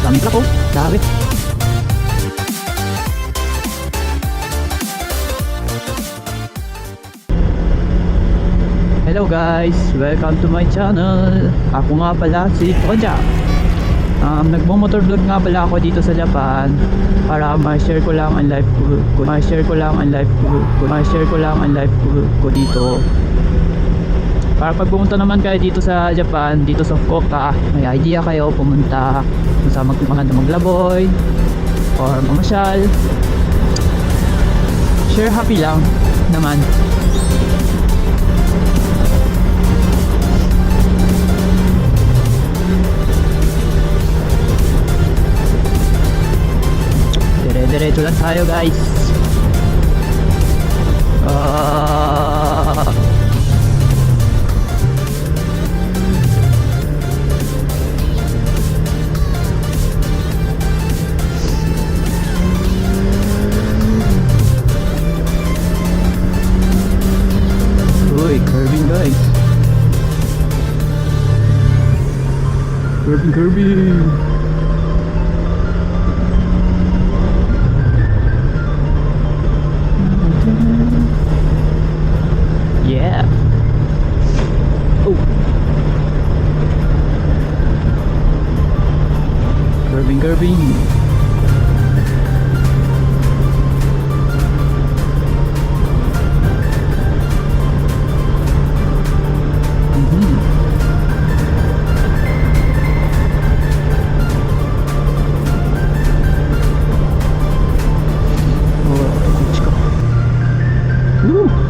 Dami pala ko, dami. Hello guys, welcome to my channel. Ako nga pala si Toja. Nagmo-motor vlog nga pala ako dito sa Japan para ma-share ko lang ang life ko dito. Para pag pumunta naman kayo dito sa Japan, dito sa Fukuoka, may idea kayo pumunta sa maglaboy or mamasyal. Share happy lang naman. Dire-diretso lang tayo guys. Uy, curving guys. Curving. Yeah. Oh. Curving.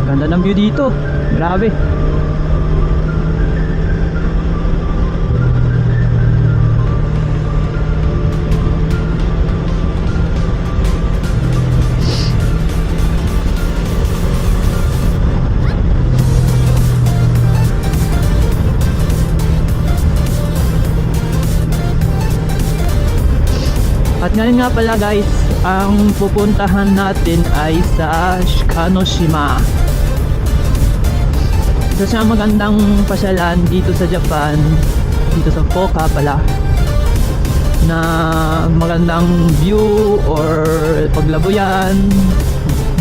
Ganda ng view dito. Grabe. At ngayon nga pala guys, ang pupuntahan natin ay sa Shikanoshima. Isa siya magandang pasyalan dito sa Japan, dito sa Fukuoka pala, na magandang view or paglabuyan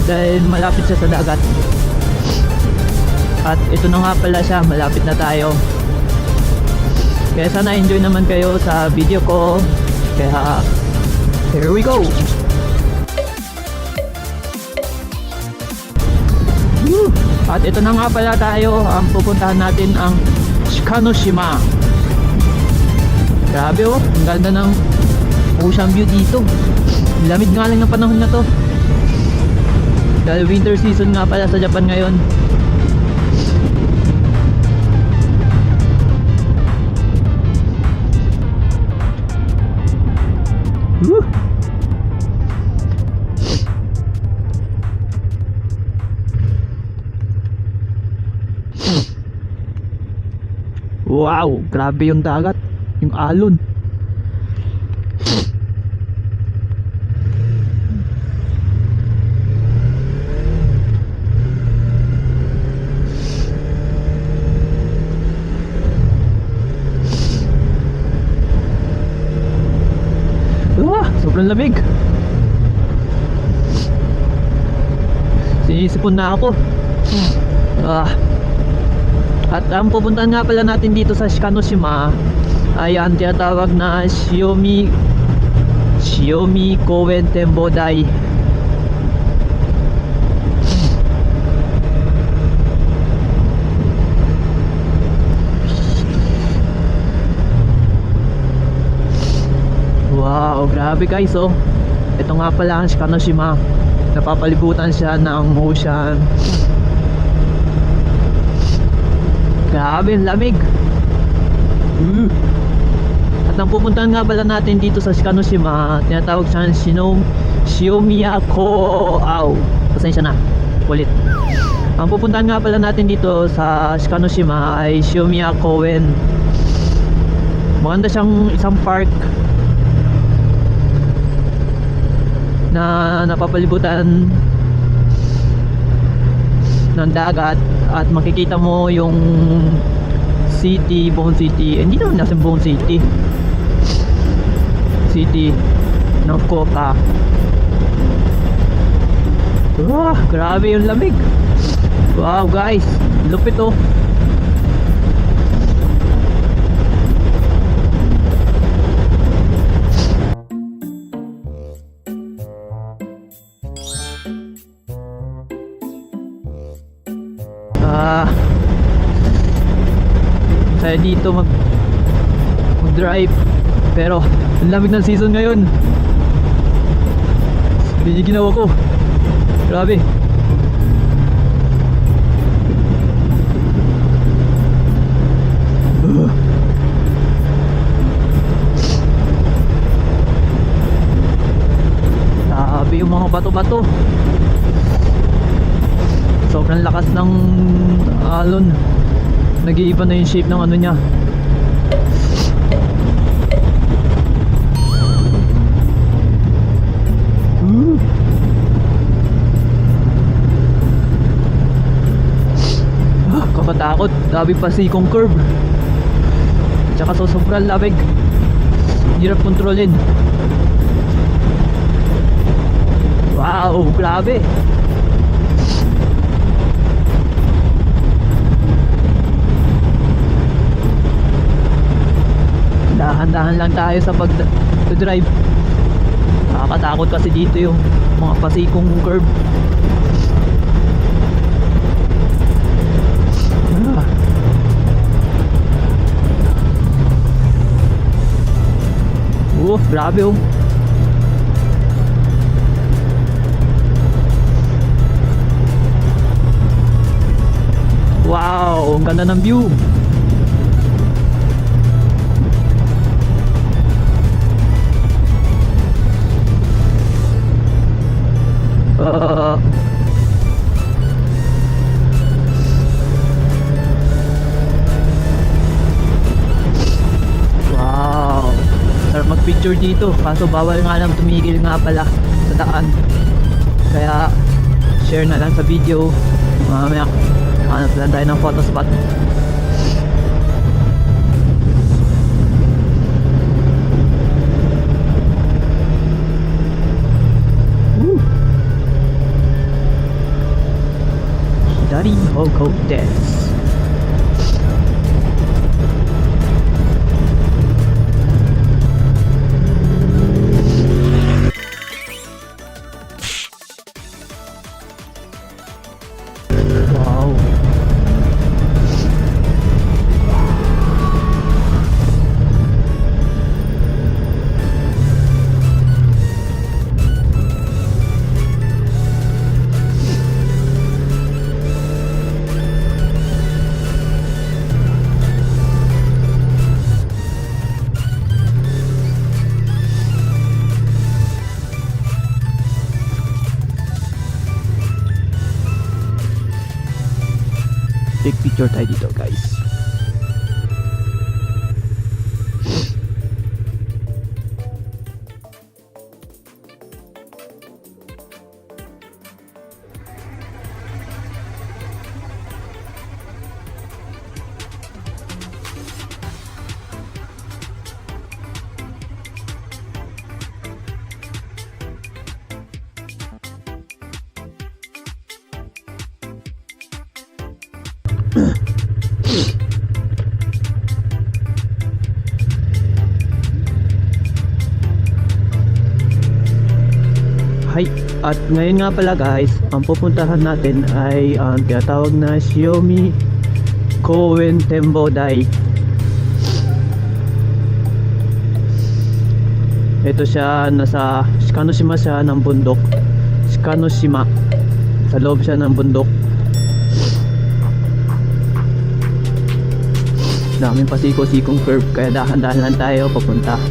dahil malapit siya sa dagat. At ito na nga pala siya, malapit na tayo. Kaya sana enjoy naman kayo sa video ko. Kaya here we go. At ito na nga pala tayo, ang pupuntahan natin ang Shikanoshima. Grabe oh, ang ganda ng ocean view dito. Lamig nga lang ng panahon na to dahil winter season nga pala sa Japan ngayon. Woo! Wow, grabe yung dagat, yung alon. Sobrang lamig. Sinisipon na ako. At ang pupuntahan nga pala natin dito sa Shikanoshima ay ang tinatawag na Shiomi Koen Tembodai. Wow, grabe guys oh. Ito nga pala ang Shikanoshima. Napapalibutan siya ng ocean. Grabe, ang lamig. At ang pupuntahan nga pala natin dito sa Shikanoshima, tinatawag siya Shiomiako. Pasensya na, ulit. Ang pupuntahan nga pala natin dito sa Shikanoshima ay Shiomiya Koen Maganda siyang isang park na napapalibutan ng dagat at makikita mo yung city, buong city. Hindi naman nasa buong city ng Coca. Grabe yung lamig. Wow guys, lupit oh. Saya dito mag-drive, pero ang lamig ng season ngayon. Hindi ginawa ko. Grabe. Grabe yung mga bato-bato. Sobrang lakas ng alon. Nag-iiba na yung shape ng ano niya. Kakatakot. Dami pa sikong curve. Tsaka sobrang lamig. Hirap kontrolin. Wow, grabe. Dahan-dahan lang tayo sa pag-drive. Nakakatakot kasi dito yung mga pasikong curve. Grabe oh. Wow, ang ganda ng view. Wow, sarap mag-picture dito. Kaso bawal nga lang tumigil nga pala sa daan. Kaya share na lang sa video. Mamaya hanap lang tayo ng photo spot. Dari Hogo Dance. Wow. Take picture tayo dito guys. Hi, at ngayon nga pala guys, ang pupuntahan natin ay ang tinatawag na Xiaomi Koen Tembo Dai. Ito siya, nasa Shikanoshima siya ng bundok. Shikanoshima, sa loob siya ng bundok. Daming pasiko-sikong curve, kaya dahan-dahan lang tayo papunta.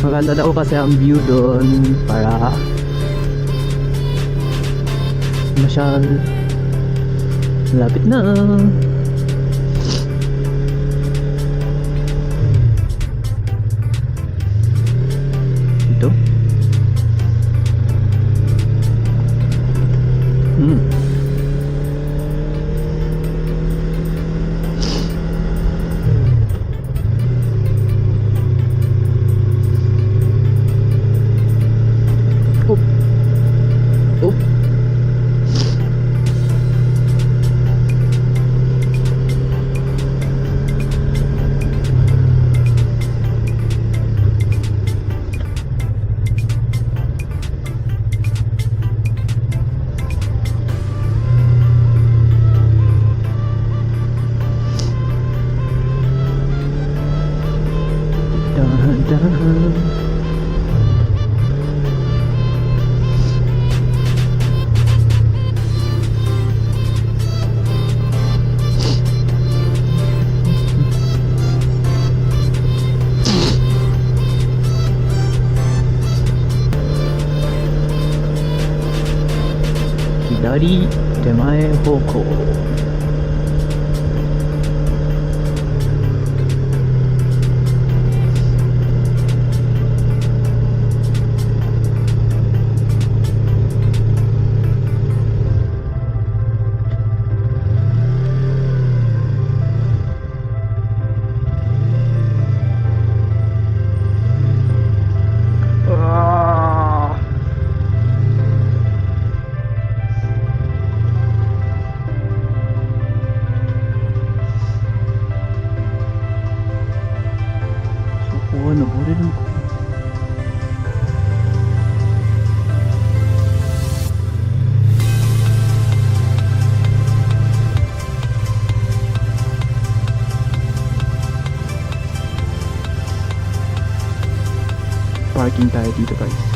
Maganda daw kasi ang view doon, para Malapit na. Dito. Oh. Oh. Dahan-dahan. Hidari 手前方向。そこは登れるのか。Parking tayo dito guys.